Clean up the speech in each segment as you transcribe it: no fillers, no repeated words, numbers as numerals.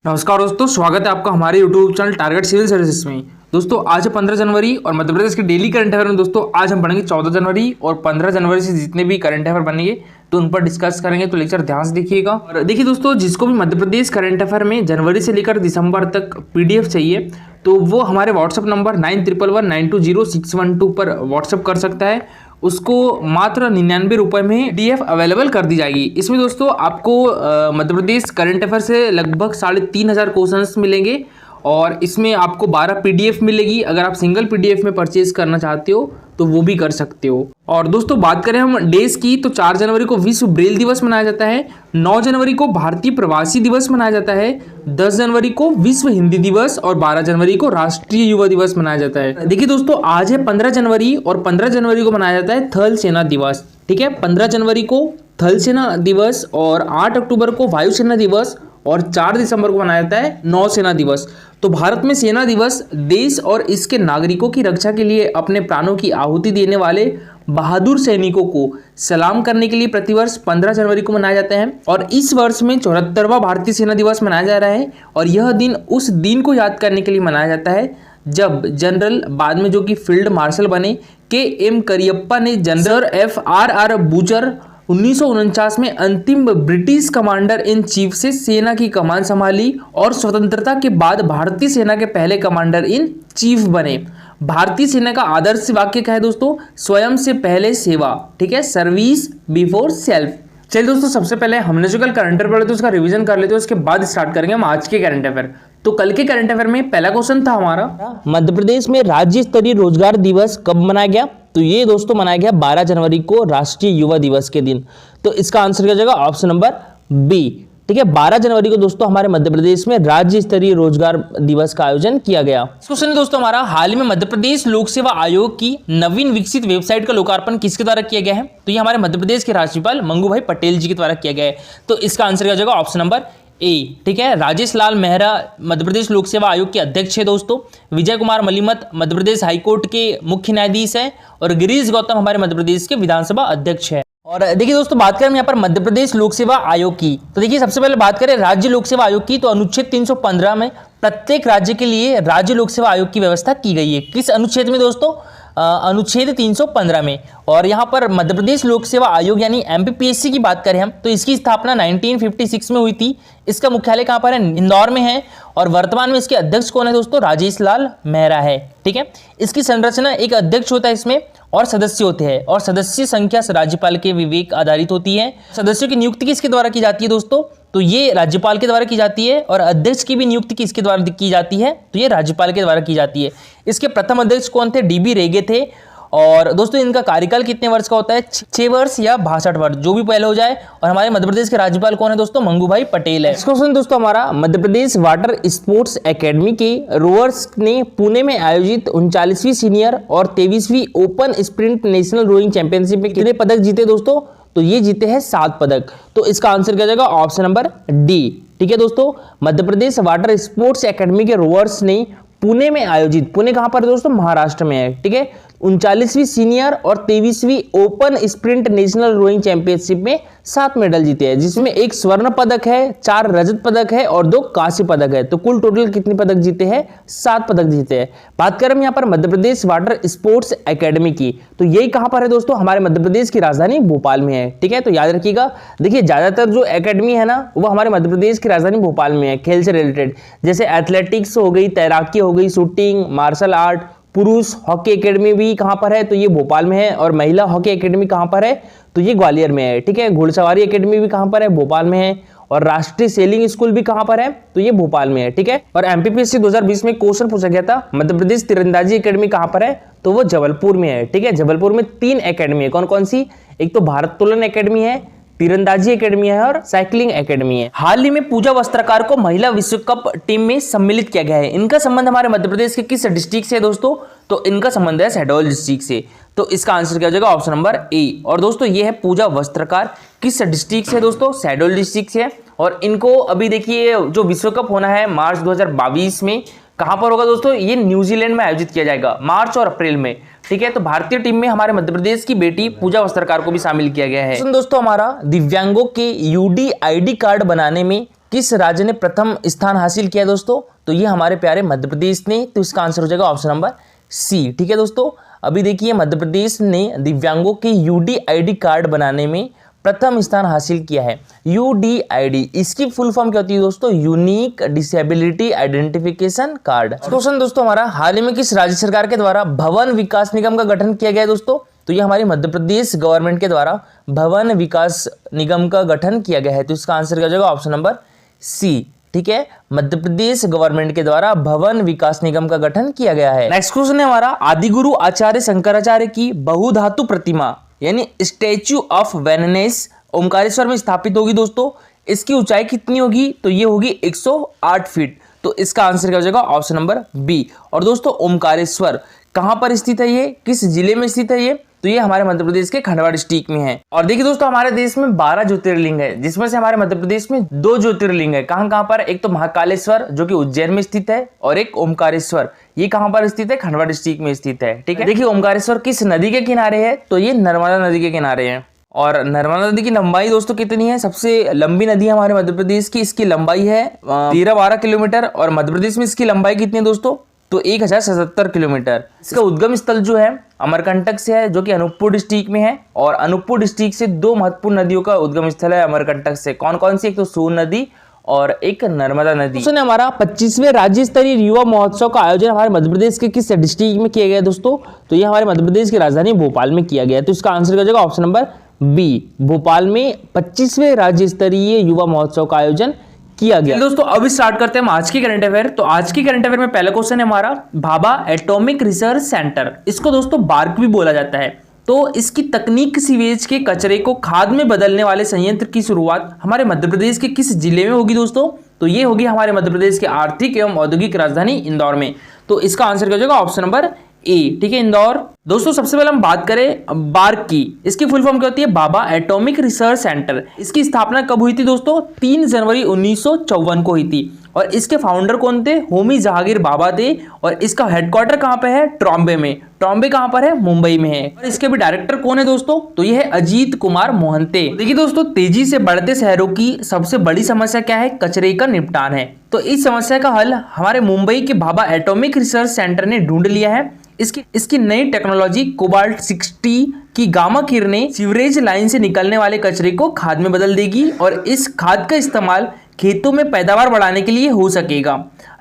नमस्कार दोस्तों, स्वागत है आपका हमारे YouTube channel target civil services में। दोस्तों आज है 15 जनवरी और मध्य प्रदेश के डेली करंट अफेयर में दोस्तों आज हम पढ़ेंगे 14 जनवरी और 15 जनवरी से जितने भी करंट अफेयर बनेंगे तो उन पर डिस्कस करेंगे। तो लेक्चर ध्यान से देखिएगा। और देखिए दोस्तों, जिसको भी मध्य प्रदेश करंट अफेयर में जनवरी से लेकर दिसंबर तक PDF चाहिए तो वो हमारे व्हाट्सअप नंबर 9111920612 पर व्हाट्सअप कर सकता है। उसको मात्र 99 रुपये में PDF अवेलेबल कर दी जाएगी। इसमें दोस्तों आपको मध्य प्रदेश करंट अफेयर से लगभग 3500 क्वेश्चंस मिलेंगे और इसमें आपको 12 PDF मिलेगी। अगर आप सिंगल PDF में परचेज करना चाहते हो तो वो भी कर सकते हो। और दोस्तों बात करें हम डेज की तो 4 जनवरी को विश्व ब्रेल दिवस मनाया जाता है, 9 जनवरी को भारतीय प्रवासी दिवस मनाया जाता है, 10 जनवरी को विश्व हिंदी दिवस और 12 जनवरी को राष्ट्रीय युवा दिवस मनाया जाता है। देखिए दोस्तों, आज है 15 जनवरी और 15 जनवरी को मनाया जाता है थल सेना दिवस। ठीक है, 15 जनवरी को थल सेना दिवस और 8 अक्टूबर को वायुसेना दिवस और 4 दिसंबर को मनाया जाता है नौसेना दिवस। तो भारत में सेना दिवस देश और इसके नागरिकों की रक्षा के लिए अपने प्राणों की आहुति देने वाले बहादुर सैनिकों को सलाम करने के लिए प्रतिवर्ष 15 जनवरी को मनाया जाता है। और इस वर्ष में 74वां भारतीय सेना दिवस मनाया जा रहा है और यह दिन उस दिन को याद करने के लिए मनाया जाता है जब जनरल बाद में जो कि फील्ड मार्शल बने KM करियप्पा ने जनरल FRR बूचर 1949 में अंतिम ब्रिटिश कमांडर इन चीफ से सेना की कमान संभाली और स्वतंत्रता के बाद भारतीय सेना के पहले कमांडर इन चीफ बने। भारतीय सेना का आदर्श वाक्य क्या है दोस्तों? स्वयं से पहले सेवा। ठीक है, सर्विस बिफोर सेल्फ। चलिए दोस्तों, सबसे पहले हमने जो कल करंट अफेयर पढ़े तो उसका रिवीजन कर लेते हैं, उसके बाद स्टार्ट करेंगे हम आज के करंट अफेयर। तो कल के करंट अफेयर में पहला क्वेश्चन था हमारा, मध्य प्रदेश में राज्य स्तरीय रोजगार दिवस कब मनाया गया? तो ये दोस्तों मनाया गया 12 जनवरी को राष्ट्रीय युवा दिवस के दिन। तो इसका आंसर क्या जाएगा? Option number B. ठीक है, 12 जनवरी को दोस्तों हमारे मध्य प्रदेश में राज्य स्तरीय रोजगार दिवस का आयोजन किया गया। क्वेश्चन है दोस्तों हमारा, हाल ही में मध्य प्रदेश लोक सेवा आयोग की नवीन विकसित वेबसाइट का लोकार्पण किसके द्वारा किया गया है? तो ये हमारे मध्य प्रदेश के राज्यपाल मंगू भाई पटेल जी के द्वारा किया गया है। तो इसका आंसर क्या जाएगा? Option number A. ठीक है, राजेश लाल मेहरा मध्य प्रदेश लोक सेवा आयोग के अध्यक्ष है दोस्तों। विजय कुमार मलिमत मध्य प्रदेश हाईकोर्ट के मुख्य न्यायाधीश है और गिरीश गौतम हमारे मध्य प्रदेश के विधानसभा अध्यक्ष है। और देखिए दोस्तों, बात करें यहाँ पर मध्य प्रदेश लोक सेवा आयोग की तो देखिए सबसे पहले बात करें राज्य लोक सेवा आयोग की तो अनुच्छेद 315 में प्रत्येक राज्य के लिए राज्य लोक सेवा आयोग की व्यवस्था की गई है। किस अनुच्छेद में दोस्तों? अनुच्छेद 315 में। और यहाँ पर मध्य प्रदेश लोक सेवा आयोग यानी MPPSC की बात करें हम तो इसकी स्थापना 1956 में हुई थी। इसका मुख्यालय कहाँ पर है? इंदौर में है और वर्तमान में इसके अध्यक्ष कौन है दोस्तों? राजेश लाल मेहरा है। ठीक है, इसकी संरचना एक अध्यक्ष होता है इसमें और सदस्य होते हैं और सदस्य संख्या राज्यपाल के विवेक आधारित होती है। सदस्यों की नियुक्ति किसके द्वारा की जाती है दोस्तों? तो ये राज्यपाल के द्वारा की जाती है और अध्यक्ष की भी नियुक्ति किसके द्वारा की जाती है? तो ये राज्यपाल के द्वारा की जाती है। इसके प्रथम अध्यक्ष कौन थे? DB रेगे थे। और दोस्तों इनका कार्यकाल कितने वर्ष का होता है? 6 वर्ष या 62 वर्ष, जो भी पहले हो जाए। और हमारे मध्य प्रदेश के राज्यपाल कौन है दोस्तों? मंगू भाई पटेल है। क्वेश्चन दोस्तों हमारा, Madhya Pradesh water sports academy के रोवर्स ने पुणे में आयोजित 39वीं सीनियर और 23वीं open sprint national rowing championship में कितने पदक जीते दोस्तों? तो ये जीते हैं 7 पदक। तो इसका आंसर क्या जाएगा? Option number D. ठीक है दोस्तों, मध्य प्रदेश वाटर स्पोर्ट्स एकेडमी के रोवर्स ने पुणे में आयोजित, पुणे कहां पर है दोस्तों? महाराष्ट्र में है। ठीक है, 39वीं सीनियर और 23वीं open sprint national rowing championship में 7 मेडल जीते हैं, जिसमें 1 स्वर्ण पदक है, 4 रजत पदक है और 2 कांस्य पदक है। तो कुल टोटल कितने पदक जीते हैं? 7 पदक जीते हैं। बात करें हम यहाँ पर मध्य प्रदेश वाटर स्पोर्ट्स एकेडमी की तो यही कहां पर है दोस्तों? हमारे मध्य प्रदेश की राजधानी भोपाल में है। ठीक है, तो याद रखिएगा। देखिए ज्यादातर जो एकेडमी है ना वो हमारे मध्य प्रदेश की राजधानी भोपाल में है, खेल से रिलेटेड, जैसे एथलेटिक्स हो गई, तैराकी हो गई, शूटिंग, मार्शल आर्ट, पुरुष हॉकी एकेडमी भी कहां पर है? तो ये भोपाल में है। और महिला हॉकी एकेडमी कहां पर है? तो ये ग्वालियर में है। ठीक है, घुड़सवारी एकेडमी भी कहां पर है? भोपाल में है। और राष्ट्रीय सेलिंग स्कूल भी कहां पर है? तो ये भोपाल में है। ठीक है, और MPPSC 2020 में क्वेश्चन पूछा गया था मध्य प्रदेश तीरंदाजी एकेडमी कहां पर है? तो वो जबलपुर में है। ठीक है, जबलपुर में 3 एकेडमी है। कौन कौन सी? एक तो भारत्तोलन एकेडमी है, तीरंदाजी एकेडमी है और साइकिलिंग एकेडमी है। हाल ही में पूजा वस्त्रकार को महिला विश्व कप टीम में सम्मिलित किया गया है। इनका संबंध हमारे मध्य प्रदेश के किस डिस्ट्रिक्ट से दोस्तों? तो इनका संबंध है शहडोल डिस्ट्रिक्ट से। तो इसका आंसर क्या हो जाएगा? Option number A. और दोस्तों ये है पूजा वस्त्रकार, किस डिस्ट्रिक्ट से दोस्तों? शहडोल डिस्ट्रिक्ट से। और इनको अभी देखिए जो विश्व कप होना है मार्च 2022 में, कहां पर होगा दोस्तों? ये न्यूजीलैंड में आयोजित किया जाएगा मार्च और अप्रैल में। ठीक है, तो भारतीय टीम में हमारे मध्य प्रदेश की बेटी पूजा वस्त्रकार को भी शामिल किया गया है। दोस्तों हमारा दिव्यांगों के UDID कार्ड बनाने में किस राज्य ने प्रथम स्थान हासिल किया दोस्तों? तो ये हमारे प्यारे मध्य प्रदेश ने। तो इसका आंसर हो जाएगा ऑप्शन नंबर सी। ठीक है दोस्तों, अभी देखिए मध्य प्रदेश ने दिव्यांगों के यूडीआईडी कार्ड बनाने में प्रथम स्थान हासिल किया है। यूडीआईडी, इसकी फुल फॉर्म क्या होती है दोस्तों? Unique disability identification card. Question दोस्तों हमारा, हाल ही में किस राज्य सरकार के द्वारा भवन विकास निगम का गठन किया गया है दोस्तों? तो ये हमारी मध्य प्रदेश गवर्नमेंट के द्वारा भवन विकास निगम का गठन किया गया है। तो इसका आंसर क्या हो जाएगा? Option number C. ठीक है, मध्य प्रदेश गवर्नमेंट के द्वारा भवन विकास निगम का गठन किया गया है। नेक्स्ट क्वेश्चन है हमारा, आदिगुरु आचार्य शंकराचार्य की बहुधातु प्रतिमा यानी स्टैच्यू ऑफ वेननेस ओमकारेश्वर में स्थापित होगी दोस्तों। इसकी ऊंचाई कितनी होगी? तो ये होगी 108 फीट। तो इसका आंसर क्या हो जाएगा? Option number B. और दोस्तों ओमकारेश्वर कहां पर स्थित है? ये किस जिले में स्थित है? ये तो ये हमारे मध्य प्रदेश के खंडवा डिस्ट्रिक्ट में है। और देखिए दोस्तों, हमारे देश में 12 ज्योतिर्लिंग है, जिसमें से हमारे मध्य प्रदेश में 2 ज्योतिर्लिंग है। कहां कहां पर? एक तो महाकालेश्वर जो कि उज्जैन में स्थित है, और एक ओमकारेश्वर, ये कहां पर स्थित है? खंडवा डिस्ट्रिक्ट में स्थित है। ठीक है, देखिए ओमकारेश्वर किस नदी के किनारे है? तो ये नर्मदा नदी के किनारे है। और नर्मदा नदी की लंबाई दोस्तों कितनी है? सबसे लंबी नदी है हमारे मध्य प्रदेश की, इसकी लंबाई है 13-12 किलोमीटर। और मध्य प्रदेश में इसकी लंबाई कितनी है दोस्तों? तो 1077 किलोमीटर। इसका उद्गम स्थल जो है अमरकंटक से है, जो कि अनूपपुर डिस्ट्रिक्ट में है। और अनूपपुर डिस्ट्रिक्ट से 2 महत्वपूर्ण नदियों का उद्गम स्थल है अमरकंटक से। कौन कौन सी? एक तो सोन नदी और एक नर्मदा नदी। क्वेश्चन है हमारा, 25वें राज्य स्तरीय युवा महोत्सव का आयोजन हमारे मध्य प्रदेश के किस डिस्ट्रिक्ट में किया गया दोस्तों? तो ये हमारे मध्य प्रदेश की राजधानी भोपाल में किया गया है। तो इसका आंसर क्या हो जाएगा? Option number B. भोपाल में 25वें राज्य स्तरीय युवा महोत्सव का आयोजन किया गया। दोस्तों अभी स्टार्ट करते हैं हम आज की करंट अफेयर। तो आज की करंट अफेयर में पहला क्वेश्चन है हमारा, भाभा एटॉमिक रिसर्च सेंटर, इसको दोस्तों बार्क भी बोला जाता है। तो इसकी तकनीक सीवेज के कचरे को खाद में बदलने वाले संयंत्र की शुरुआत हमारे मध्य प्रदेश के किस जिले में होगी दोस्तों? तो ये होगी हमारे मध्य प्रदेश के आर्थिक एवं औद्योगिक राजधानी इंदौर में। तो इसका आंसर क्या हो जाएगा? Option number A. ठीक है, इंदौर। दोस्तों सबसे पहले हम बात करें बार्क की, इसकी फुल फॉर्म क्या होती है? Bhabha atomic research centre. इसकी स्थापना कब हुई थी दोस्तों? 3 जनवरी 1954 को हुई थी। और इसके फाउंडर कौन थे? होमी जहांगीर भाभा थे। और इसका हेडक्वार्टर कहां पे है? ट्रॉम्बे में। ट्रॉम्बे कहां पर है? मुंबई में है। और इसके भी डायरेक्टर कौन है दोस्तों? तो ये है अजीत कुमार मोहंते। देखिए दोस्तों, तेजी से बढ़ते शहरों की सबसे बड़ी समस्या क्या है? कचरे का निपटान है। तो इस समस्या का हल हमारे मुंबई के भाभा एटॉमिक रिसर्च सेंटर ने ढूंढ लिया है। इसकी नई टेक्नोलॉजी कोबाल्ट 60 की गामा किरणें सीवरेज लाइन से निकलने वाले कचरे को खाद में बदल देगी। और इस खाद का इस्तेमाल खेतों में पैदावार बढ़ाने के लिए हो सकेगा।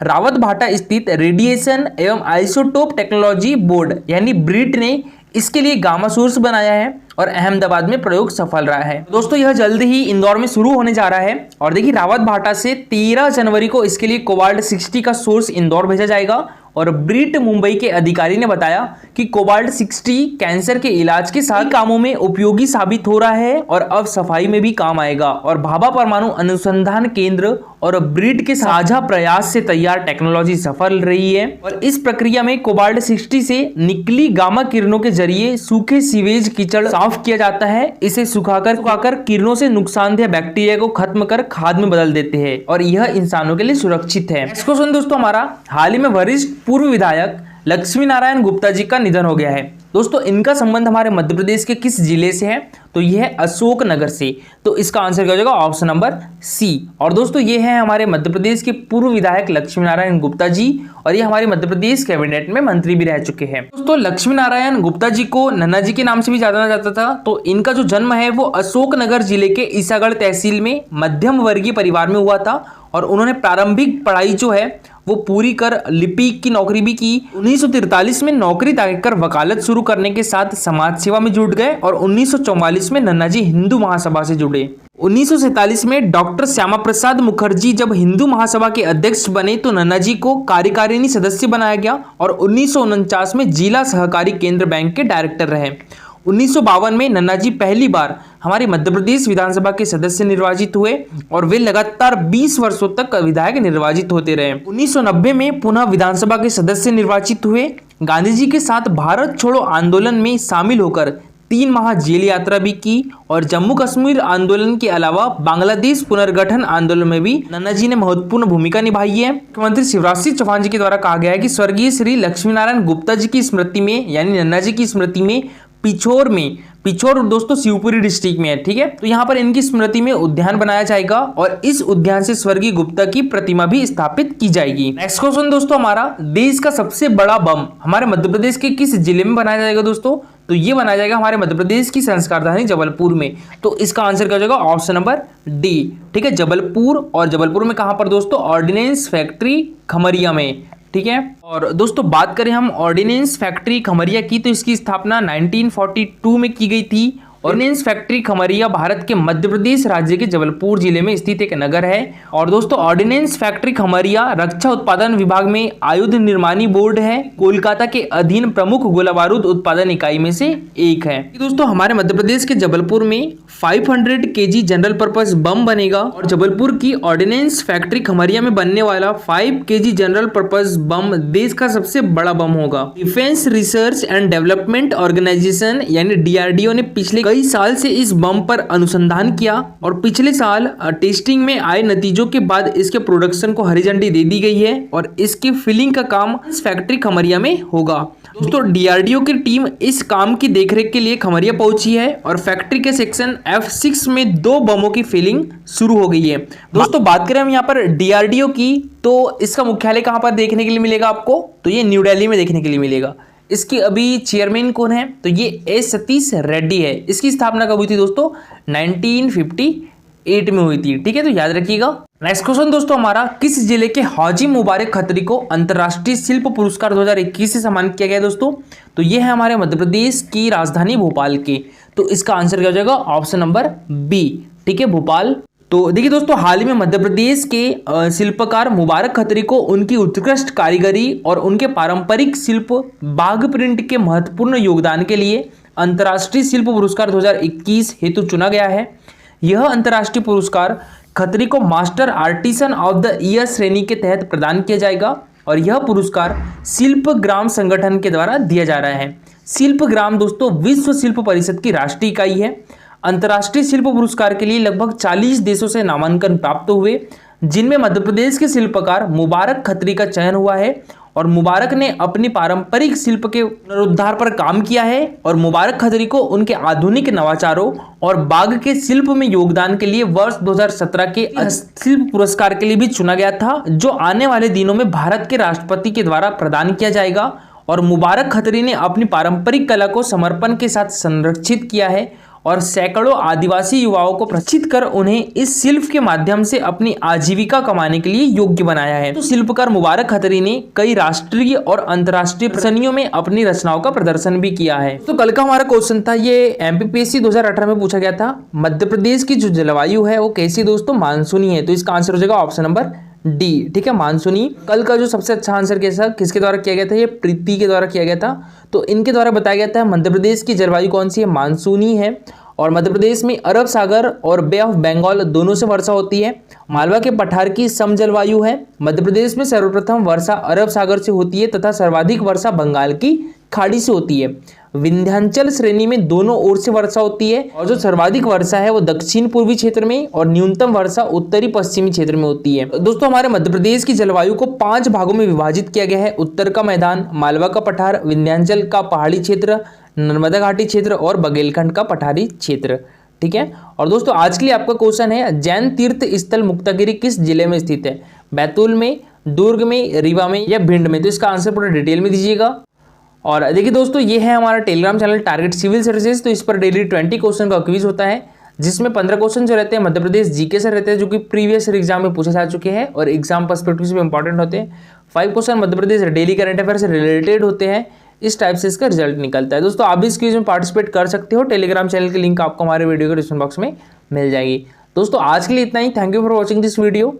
रावत भाटा स्थित रेडिएशन एवं आइसोटोप टेक्नोलॉजी बोर्ड यानी ब्रिट ने इसके लिए गामा सोर्स बनाया है और अहमदाबाद में प्रयोग सफल रहा है। दोस्तों यह जल्द ही इंदौर में शुरू होने जा रहा है। और देखिए रावत भाटा से 13 जनवरी को इसके लिए कोबाल्ट 60 का सोर्स इंदौर भेजा जाएगा। और ब्रिट मुंबई के अधिकारी ने बताया कि कोबाल्ट 60 कैंसर के इलाज के साथ कामों में उपयोगी साबित हो रहा है और अब सफाई में भी काम आएगा। और भाभा परमाणु अनुसंधान केंद्र और ब्रिट के साझा प्रयास से तैयार टेक्नोलॉजी सफल रही है। और इस प्रक्रिया में कोबाल्ट 60 से निकली गामा किरणों के जरिए सूखे सीवेज कीचड़ साफ किया जाता है। इसे सुखाकर किरणों से नुकसानदेह बैक्टीरिया को खत्म कर खाद में बदल देते हैं और यह इंसानों के लिए सुरक्षित है। नेक्स्ट क्वेश्चन दोस्तों हमारा, हाल ही में वरिष्ठ पूर्व विधायक लक्ष्मी नारायण गुप्ता जी का निधन हो गया है। दोस्तों इनका संबंध हमारे मध्य प्रदेश के किस जिले से है? तो यह है अशोकनगर से। तो इसका आंसर क्या हो जाएगा? Option number C. और दोस्तों ये है हमारे मध्य प्रदेश के पूर्व विधायक लक्ष्मी नारायण गुप्ता जी और ये हमारे मध्य प्रदेश कैबिनेट में मंत्री भी रह चुके हैं। दोस्तों लक्ष्मी नारायण गुप्ता जी को नन्ना जी के नाम से भी जाना जाता था। तो इनका जो जन्म है वो अशोकनगर जिले के ईसागढ़ तहसील में मध्यम वर्गीय परिवार में हुआ था। और उन्होंने प्रारंभिक पढ़ाई जो है वो पूरी कर लिपिक की नौकरी भी की। 1943 में नौकरी त्याग कर वकालत शुरू करने के साथ समाज सेवा में जुट गए और 1944 में नन्ना जी हिंदू महासभा से जुड़े। 1947 में डॉक्टर श्यामा प्रसाद मुखर्जी जब हिंदू महासभा के अध्यक्ष बने तो नन्ना जी को कार्यकारिणी सदस्य बनाया गया और 1949 में जिला सहकारी केंद्र बैंक के डायरेक्टर रहे। 1952 में नन्ना जी पहली बार हमारे मध्य प्रदेश विधानसभा के सदस्य निर्वाचित हुए और वे लगातार 20 वर्षों तक विधायक निर्वाचित होते रहे। 1990 में पुनः विधानसभा के सदस्य निर्वाचित हुए। गांधी जी के साथ भारत छोड़ो आंदोलन में शामिल होकर 3 माह जेल यात्रा भी की और जम्मू कश्मीर आंदोलन के अलावा बांग्लादेश पुनर्गठन आंदोलन में भी नन्ना जी ने महत्वपूर्ण भूमिका निभाई है। मुख्यमंत्री शिवराज सिंह चौहान जी के द्वारा कहा गया है कि स्वर्गीय श्री लक्ष्मी नारायण गुप्ता जी की स्मृति में यानी नन्ना जी की स्मृति में पिछोर में पिछोर दोस्तों शिवपुरी डिस्ट्रिक्ट में है, ठीक है। तो यहाँ पर इनकी स्मृति में उद्यान बनाया जाएगा और इस उद्यान से स्वर्गीय गुप्ता की प्रतिमा भी स्थापित की जाएगी। नेक्स्ट क्वेश्चन दोस्तों हमारा, देश का सबसे बड़ा बम हमारे मध्य प्रदेश के किस जिले में बनाया जाएगा दोस्तों? तो ये बनाया जाएगा हमारे मध्य प्रदेश की संस्कार राजधानी जबलपुर में। तो इसका आंसर क्या हो जाएगा? ऑप्शन नंबर डी, ठीक है, जबलपुर। और जबलपुर में कहां पर दोस्तों? ऑर्डिनेंस फैक्ट्री खमरिया में, ठीक है। और दोस्तों बात करें हम ऑर्डिनेंस फैक्ट्री खमरिया की, तो इसकी स्थापना 1942 में की गई थी। ऑर्डिनेंस फैक्ट्री खमरिया भारत के मध्य प्रदेश राज्य के जबलपुर जिले में स्थित एक नगर है। और दोस्तों ऑर्डिनेंस फैक्ट्री खमरिया रक्षा उत्पादन विभाग में आयुध निर्माणी बोर्ड है, कोलकाता के अधीन प्रमुख गोला बारूद उत्पादन इकाई में से एक है। दोस्तों हमारे मध्य प्रदेश के जबलपुर में 500 kg जनरल पर्पस बम बनेगा और जबलपुर की ऑर्डिनेंस फैक्ट्री खमरिया में बनने वाला 5 kg जनरल पर्पस बम देश का सबसे बड़ा बम होगा। Defence research and development organisation यानी DRDO ने पिछले कई साल से इस बम पर अनुसंधान किया और पिछले साल टेस्टिंग में आए नतीजों के बाद इसके प्रोडक्शन को हरी झंडी दे दी गई है और इसकी फिलिंग का काम इस फैक्ट्री खमरिया में होगा। दोस्तों DRDO की टीम इस काम की देखरेख के लिए खमरिया पहुंची है और फैक्ट्री के सेक्शन F6 में 2 बमों की फिलिंग शुरू हो गई है। दोस्तों बात करें हम यहाँ पर DRDO की, तो इसका मुख्यालय कहाँ पर देखने के लिए मिलेगा आपको? तो ये न्यू दिल्ली में देखने के लिए मिलेगा। इसकी अभी चेयरमैन कौन है? तो ये एस सतीश रेड्डी है। इसकी स्थापना कब हुई थी दोस्तों? 1958 में हुई थी, ठीक है, तो याद रखिएगा। नेक्स्ट क्वेश्चन दोस्तों हमारा, किस जिले के हाजी मुबारक खत्री को अंतर्राष्ट्रीय शिल्प पुरस्कार 2021 से सम्मानित किया गया दोस्तों? तो ये है हमारे मध्य प्रदेश की राजधानी भोपाल के। तो इसका आंसर क्या हो जाएगा? ऑप्शन नंबर बी, ठीक है, भोपाल। तो देखिए दोस्तों हाल ही में मध्य प्रदेश के शिल्पकार मुबारक खत्री को उनकी उत्कृष्ट कारीगरी और उनके पारंपरिक शिल्प बाघ प्रिंट के महत्वपूर्ण योगदान के लिए अंतर्राष्ट्रीय शिल्प पुरस्कार 2021 हेतु चुना गया है। यह अंतर्राष्ट्रीय पुरस्कार खत्री को master artisan of the year श्रेणी के तहत प्रदान किया जाएगा और यह पुरस्कार शिल्प ग्राम संगठन के द्वारा दिया जा रहा है। शिल्प ग्राम दोस्तों विश्व शिल्प परिषद की राष्ट्रीय इकाई है। अंतर्राष्ट्रीय शिल्प पुरस्कार के लिए लगभग 40 देशों से नामांकन प्राप्त हुए, जिनमें मध्य प्रदेश के शिल्पकार मुबारक खत्री का चयन हुआ है और मुबारक ने अपनी पारंपरिक शिल्प के पुनरुद्धार पर काम किया है और मुबारक खत्री को उनके आधुनिक नवाचारों और बाघ के शिल्प में योगदान के लिए वर्ष 2017 के शिल्प पुरस्कार के लिए भी चुना गया था, जो आने वाले दिनों में भारत के राष्ट्रपति के द्वारा प्रदान किया जाएगा। और मुबारक खत्री ने अपनी पारंपरिक कला को समर्पण के साथ संरक्षित किया है और सैकड़ों आदिवासी युवाओं को प्रशिक्षित कर उन्हें इस शिल्प के माध्यम से अपनी आजीविका कमाने के लिए योग्य बनाया है। तो शिल्पकार मुबारक खत्री ने कई राष्ट्रीय और अंतर्राष्ट्रीय प्रदर्शनियों में अपनी रचनाओं का प्रदर्शन भी किया है। तो कल का हमारा क्वेश्चन था, ये MPPSC 2018 में पूछा गया था, मध्य प्रदेश की जो जलवायु है वो कैसी दोस्तों? मानसूनी है। तो इसका आंसर हो जाएगा ऑप्शन नंबर डी, ठीक है, मानसूनी। कल का जो सबसे अच्छा आंसर कैसा किसके द्वारा किया गया था? ये प्रीति के द्वारा किया गया था। तो इनके द्वारा बताया गया था मध्य प्रदेश की जलवायु कौन सी है? मानसूनी है। और मध्य प्रदेश में अरब सागर और बे ऑफ बंगाल दोनों से वर्षा होती है। मालवा के पठार की सम जलवायु है। मध्य प्रदेश में सर्वप्रथम वर्षा अरब सागर से होती है तथा सर्वाधिक वर्षा बंगाल की खाड़ी से होती है। विंध्याचल श्रेणी में दोनों ओर से वर्षा होती है और जो सर्वाधिक वर्षा है वो दक्षिण पूर्वी क्षेत्र में और न्यूनतम वर्षा उत्तरी पश्चिमी क्षेत्र में होती है। दोस्तों हमारे मध्य प्रदेश की जलवायु को 5 भागों में विभाजित किया गया है। उत्तर का मैदान, मालवा का पठार, विंध्याचल का पहाड़ी क्षेत्र, नर्मदा घाटी क्षेत्र और बघेलखंड का पठारी क्षेत्र, ठीक है। और दोस्तों आज के लिए आपका क्वेश्चन है, जैन तीर्थ स्थल मुक्तागिरी किस जिले में स्थित है? बैतूल में, दुर्ग में, रीवा में या भिंड में? तो इसका आंसर पूरा डिटेल में दीजिएगा। और देखिए दोस्तों ये है हमारा Telegram channel target civil services. तो इस पर डेली 20 क्वेश्चन का क्विज होता है, जिसमें 15 क्वेश्चन जो रहते हैं मध्य प्रदेश जीके से रहते हैं, जो कि प्रीवियस एग्जाम में पूछे जा चुके हैं और एग्जाम पर्सपेक्टिव से इंपॉर्टेंट होते हैं। 5 question Madhya Pradesh daily current affair से रिलेटेड होते हैं। इस टाइप से इसका रिजल्ट निकलता है। दोस्तों आप भी इस क्विज में पार्टिसिपेट कर सकते हो। टेलीग्राम चैनल की लिंक आपको हमारे वीडियो के डिस्क्रिप्शन बॉक्स में मिल जाएगी। दोस्तों आज के लिए इतना ही। Thank you for watching this video.